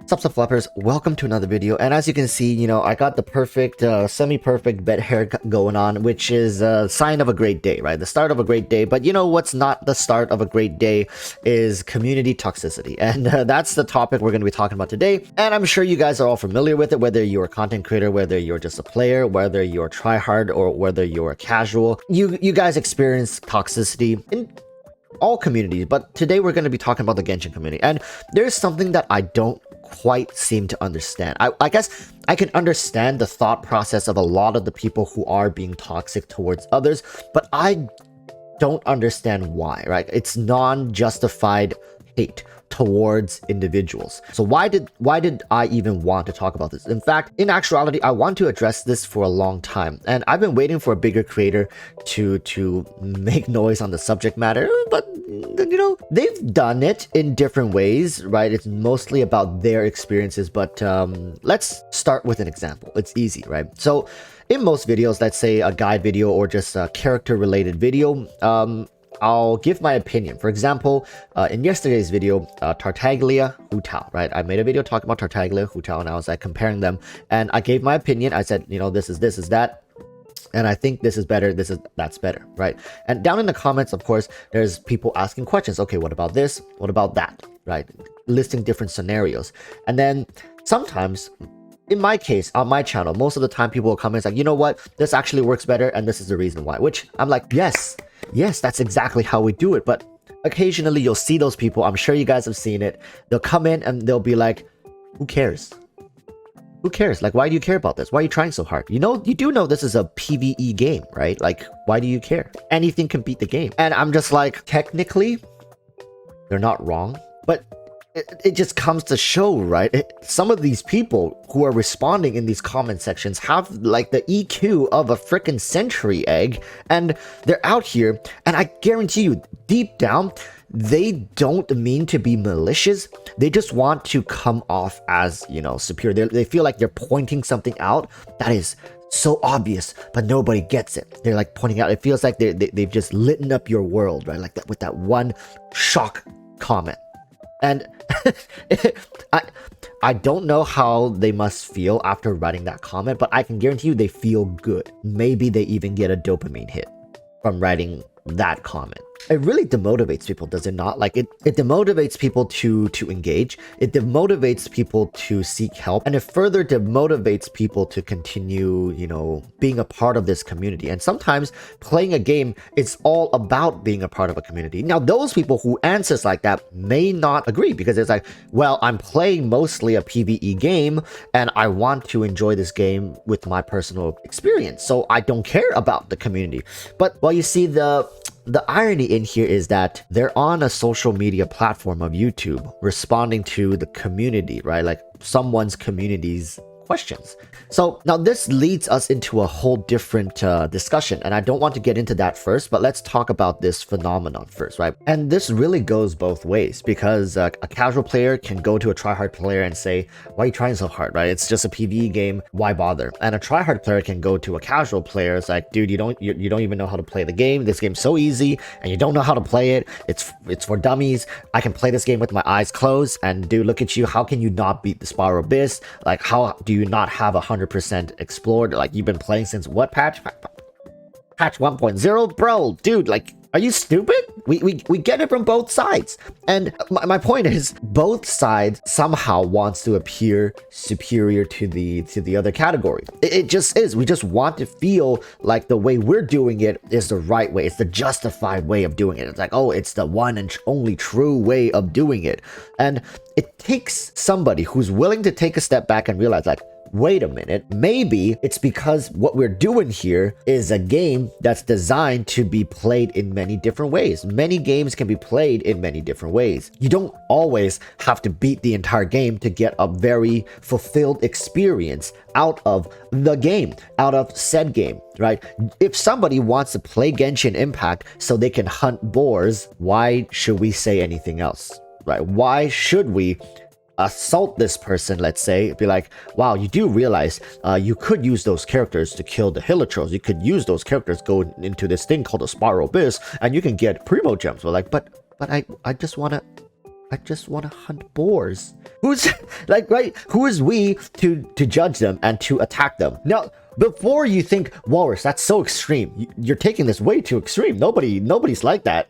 Sup flappers, welcome to another video. And as you can see, I got the perfect semi-perfect bed hair going on, which is a sign of a great day, right? The start of a great day. But you know what's not the start of a great day is community toxicity, and that's the topic we're going to be talking about today. And I'm sure you guys are all familiar with it, whether you're a content creator, whether you're just a player, whether you're tryhard, or whether you're a casual. You guys experience toxicity in all communities, but today we're going to be talking about the Genshin community. And there's something that I don't quite seem to understand. I guess I can understand the thought process of a lot of the people who are being toxic towards others, but I don't understand why, right? It's non-justified hate towards individuals. So why did I even want to talk about this? In fact, in actuality, I want to address this for a long time, and I've been waiting for a bigger creator to make noise on the subject matter, but they've done it in different ways, right? It's mostly about their experiences, but let's start with an example. It's easy, right? So in most videos, let's say a guide video or just a character related video, I'll give my opinion. For example, in yesterday's video, Tartaglia, Hu Tao, right? I made a video talking about Tartaglia, Hu Tao, and I was like comparing them, and I gave my opinion. I said, this is that, and I think this is better, that's better, right? And down in the comments, of course, there's people asking questions. Okay, what about this? What about that? Right? Listing different scenarios. And then sometimes, in my case, on my channel, most of the time people will come in and say, you know what? This actually works better, and this is the reason why. Which I'm like, yes, that's exactly how we do it. But occasionally you'll see those people. I'm sure you guys have seen it. They'll come in and they'll be like, who cares? Who cares? Like, why do you care about this? Why are you trying so hard? You do know this is a PvE game, right? Like, why do you care? Anything can beat the game. And I'm just like, technically, they're not wrong, but it just comes to show, right? Some of these people who are responding in these comment sections have like the EQ of a freaking century egg, and they're out here, and I guarantee you, deep down, they don't mean to be malicious. They just want to come off as, superior. They feel like they're pointing something out that is so obvious, but nobody gets it. They're like pointing out. It feels like they've just lit up your world, right? Like that with that one shock comment. And I don't know how they must feel after writing that comment, but I can guarantee you they feel good. Maybe they even get a dopamine hit from writing that comment. It really demotivates people, does it not? Like it demotivates people to engage. It demotivates people to seek help, and it further demotivates people to continue, being a part of this community. And sometimes playing a game is all about being a part of a community. Now, those people who answers like that may not agree, because it's like, well, I'm playing mostly a PvE game, and I want to enjoy this game with my personal experience, so I don't care about the community. But well, you see, the irony in here is that they're on a social media platform of YouTube responding to the community, right? Like someone's community's questions. So now this leads us into a whole different discussion, and I don't want to get into that first, but let's talk about this phenomenon first, right? And this really goes both ways, because a casual player can go to a tryhard player and say, why are you trying so hard, right? It's just a PvE game, why bother? And a tryhard player can go to a casual player. It's like, dude, you don't even know how to play the game. This game's so easy, and you don't know how to play it. It's for dummies. I can play this game with my eyes closed, and dude, look at you. How can you not beat the Spiral Abyss? Like, how do you not have 100% explored? Like, you've been playing since what patch? Patch 1.0? Bro, dude, like, are you stupid? We get it from both sides. And my point is, both sides somehow wants to appear superior to the other category. It just is. We just want to feel like the way we're doing it is the right way. It's the justified way of doing it. It's like, oh, it's the one and only true way of doing it. And it takes somebody who's willing to take a step back and realize, like, wait a minute, maybe it's because what we're doing here is a game that's designed to be played in many different ways. Many games can be played in many different ways. You don't always have to beat the entire game to get a very fulfilled experience out of the game, out of said game, right? If somebody wants to play Genshin Impact so they can hunt boars, why should we say anything else, right? Why should we assault this person, let's say, be like, wow, you do realize you could use those characters to kill the Hilichurls. You could use those characters go into this thing called the Spiral Abyss, and you can get Primo Gems. We're like, but I just want to I just want to hunt boars. Who's like, right? Who is we to judge them and to attack them? Now, before you think, Walrus, that's so extreme. You're taking this way too extreme. Nobody's like that.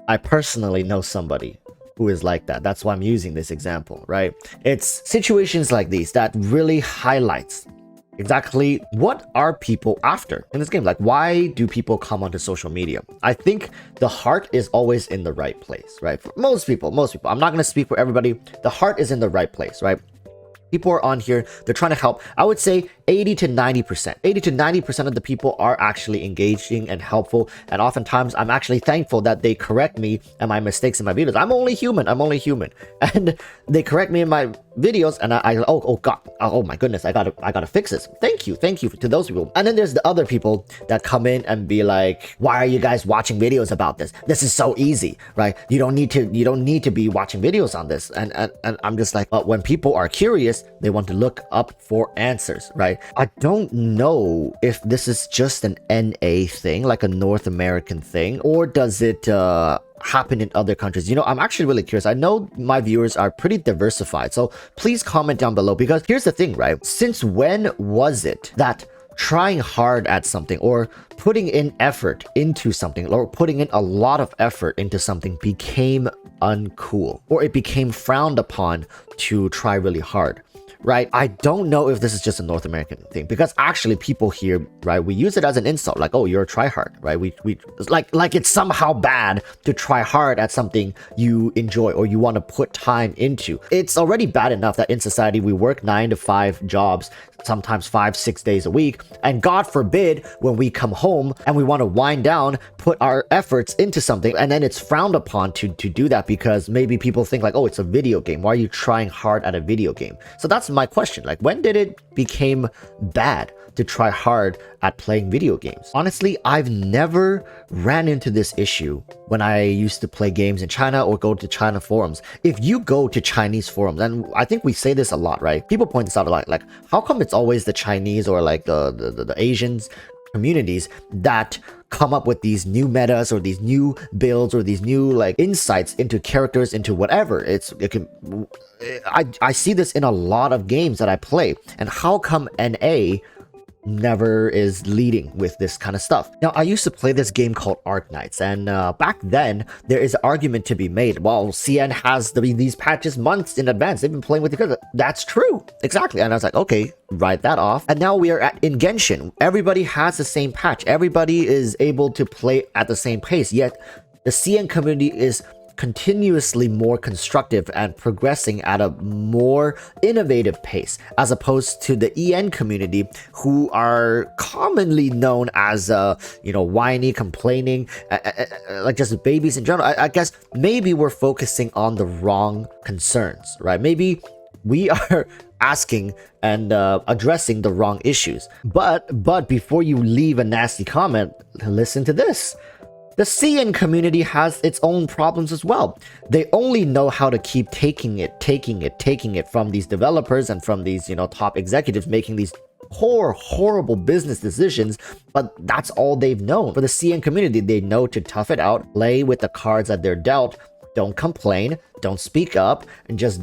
I personally know somebody who is like that. That's why I'm using this example, right? It's situations like these that really highlights exactly what are people after in this game. Like, why do people come onto social media? I think the heart is always in the right place, right? For most people, I'm not going to speak for everybody. The heart is in the right place, right? People are on here, they're trying to help. I would say 80 to 90% of the people are actually engaging and helpful, and oftentimes I'm actually thankful that they correct me and my mistakes in my videos. I'm only human, and they correct me in my videos, and oh god, oh my goodness, I gotta fix this. Thank you to those people. And then there's the other people that come in and be like, why are you guys watching videos about this? This is so easy, right? You don't need to be watching videos on this. And I'm just like, when people are curious, they want to look up for answers, right? I don't know if this is just an NA thing, like a North American thing, or does it happen in other countries? You know, I'm actually really curious. I know my viewers are pretty diversified, so please comment down below, because here's the thing, right? Since when was it that trying hard at something or putting in effort into something or putting in a lot of effort into something became uncool, or it became frowned upon to try really hard? Right? I don't know if this is just a North American thing, because actually people here, right, we use it as an insult, like, oh, you're a tryhard, right? We like it's somehow bad to try hard at something you enjoy or you want to put time into. It's already bad enough that in society we work 9 to 5 jobs, sometimes 5-6 days a week, and God forbid when we come home and we want to wind down, put our efforts into something, and then it's frowned upon to do that because maybe people think like, oh, it's a video game. Why are you trying hard at a video game? So that's my question. Like, when did it become bad to try hard at playing video games? Honestly, I've never ran into this issue when I used to play games in China or go to China forums. If you go to Chinese forums, and I think we say this a lot, right? People point this out a lot, like, how come it's always the Chinese or like the Asians communities that come up with these new metas or these new builds or these new like insights into characters, into whatever. I see this in a lot of games that I play. And how come NA never is leading with this kind of stuff? Now, I used to play this game called Arknights, and back then there is an argument to be made. Well, CN has these patches months in advance. They've been playing with the character. That's true, exactly. And I was like, okay, write that off. And now we are in Genshin. Everybody has the same patch. Everybody is able to play at the same pace. Yet the CN community is continuously more constructive and progressing at a more innovative pace, as opposed to the EN community, who are commonly known as whiny, complaining, like just babies in general. I guess maybe we're focusing on the wrong concerns, right? Maybe we are asking and addressing the wrong issues. But before you leave a nasty comment, listen to this. The CN community has its own problems as well. They only know how to keep taking it from these developers and from these, top executives making these horrible business decisions, but that's all they've known. For the CN community, they know to tough it out, play with the cards that they're dealt, don't complain, don't speak up, and just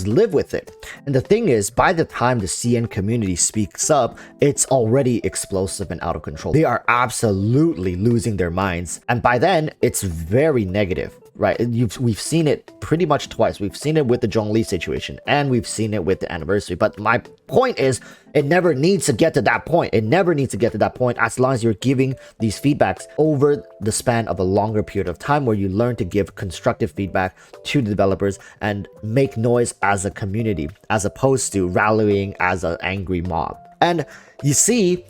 live with it. And the thing is, by the time the CN community speaks up, it's already explosive and out of control. They are absolutely losing their minds. And by then, it's very negative, right? We've seen it pretty much twice. We've seen it with the Zhongli situation, and we've seen it with the anniversary. But my point is, it never needs to get to that point. It never needs to get to that point, as long as you're giving these feedbacks over the span of a longer period of time, where you learn to give constructive feedback to the developers and make noise as a community, as opposed to rallying as an angry mob. And you see,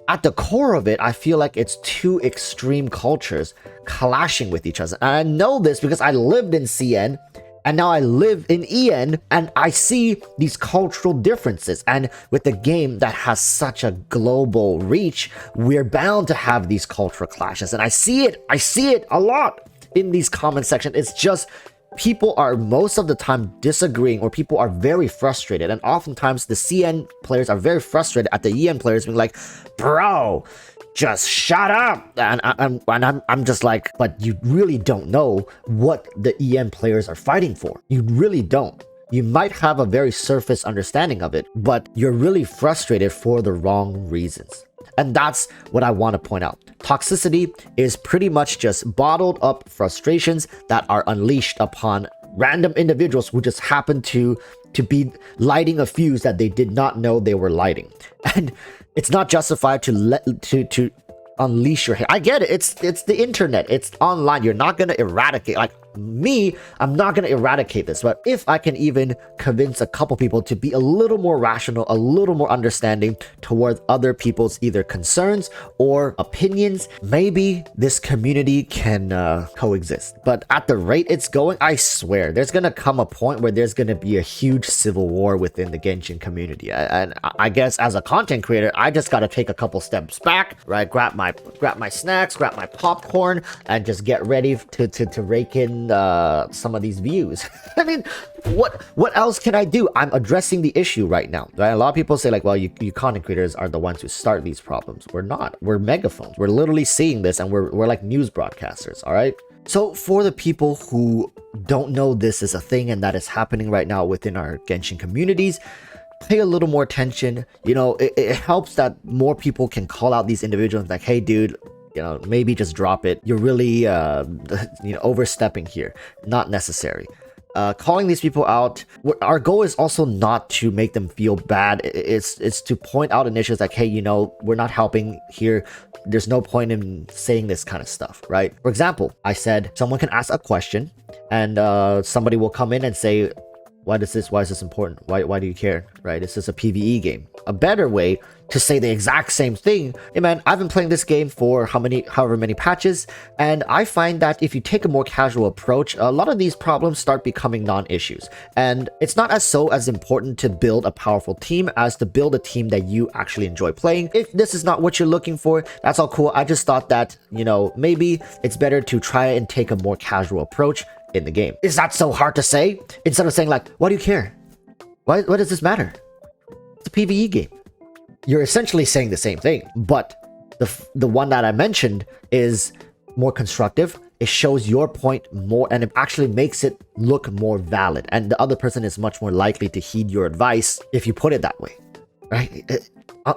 at the core of it, I feel like it's two extreme cultures clashing with each other. And I know this because I lived in CN, and now I live in EN, and I see these cultural differences. And with a game that has such a global reach, we're bound to have these cultural clashes. And I see it a lot in these comment sections. It's just people are most of the time disagreeing, or people are very frustrated, and oftentimes the CN players are very frustrated at the EN players being like, bro, just shut up. And I'm just like, but you really don't know what the EN players are fighting for. You really don't. You might have a very surface understanding of it, but you're really frustrated for the wrong reasons. And that's what I want to point out. Toxicity is pretty much just bottled up frustrations that are unleashed upon random individuals who just happen to be lighting a fuse that they did not know they were lighting. And it's not justified to unleash your hate. I get it. It's the internet. It's online. You're not gonna eradicate. Like me, I'm not gonna eradicate this. But if I can even convince a couple people to be a little more rational, a little more understanding towards other people's either concerns or opinions, maybe this community can coexist. But at the rate it's going, I swear there's gonna come a point where there's gonna be a huge civil war within the Genshin community. And I guess as a content creator, I just gotta take a couple steps back, right? Grab my snacks, grab my popcorn, and just get ready to rake in some of these views. I mean, what else can I do? I'm addressing the issue right now, right? A lot of people say like, well, you content creators are the ones who start these problems. We're not. We're megaphones. We're literally seeing this, and we're like news broadcasters, all right? So for the people who don't know this is a thing and that is happening right now within our Genshin communities, pay a little more attention. You know, it helps that more people can call out these individuals like, hey dude, you know, maybe just drop it. You're really overstepping here. Not necessary. Calling these people out, our goal is also not to make them feel bad. It's to point out initiatives like, hey, you know, we're not helping here. There's no point in saying this kind of stuff, right? For example, I said someone can ask a question and somebody will come in and say, why is this important? Why do you care? Right? This is a PvE game. A better way to say the exact same thing. Hey man, I've been playing this game for however many patches, and I find that if you take a more casual approach, a lot of these problems start becoming non-issues. And it's not as important to build a powerful team as to build a team that you actually enjoy playing. If this is not what you're looking for, that's all cool. I just thought that, you know, maybe it's better to try and take a more casual approach in the game. Is that so hard to say? Instead of saying like, why do you care? Why does this matter? It's a PvE game. You're essentially saying the same thing, but the one that I mentioned is more constructive. It shows your point more, and it actually makes it look more valid, and the other person is much more likely to heed your advice if you put it that way, right?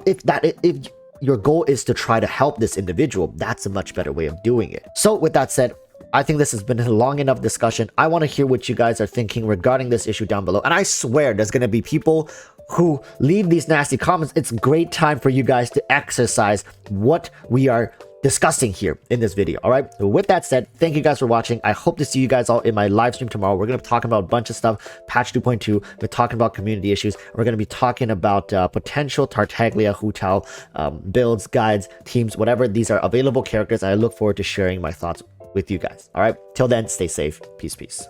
If your goal is to try to help this individual, that's a much better way of doing it. So with that said, I think this has been a long enough discussion. I want to hear what you guys are thinking regarding this issue down below. And I swear there's going to be people who leave these nasty comments. It's a great time for you guys to exercise what we are discussing here in this video. All right. So with that said, thank you guys for watching. I hope to see you guys all in my live stream tomorrow. We're going to be talking about a bunch of stuff. Patch 2.2. We're talking about community issues. We're going to be talking about potential Tartaglia, Hu Tao builds, guides, teams, whatever. These are available characters. I look forward to sharing my thoughts with you guys. All right. Till then, stay safe. Peace.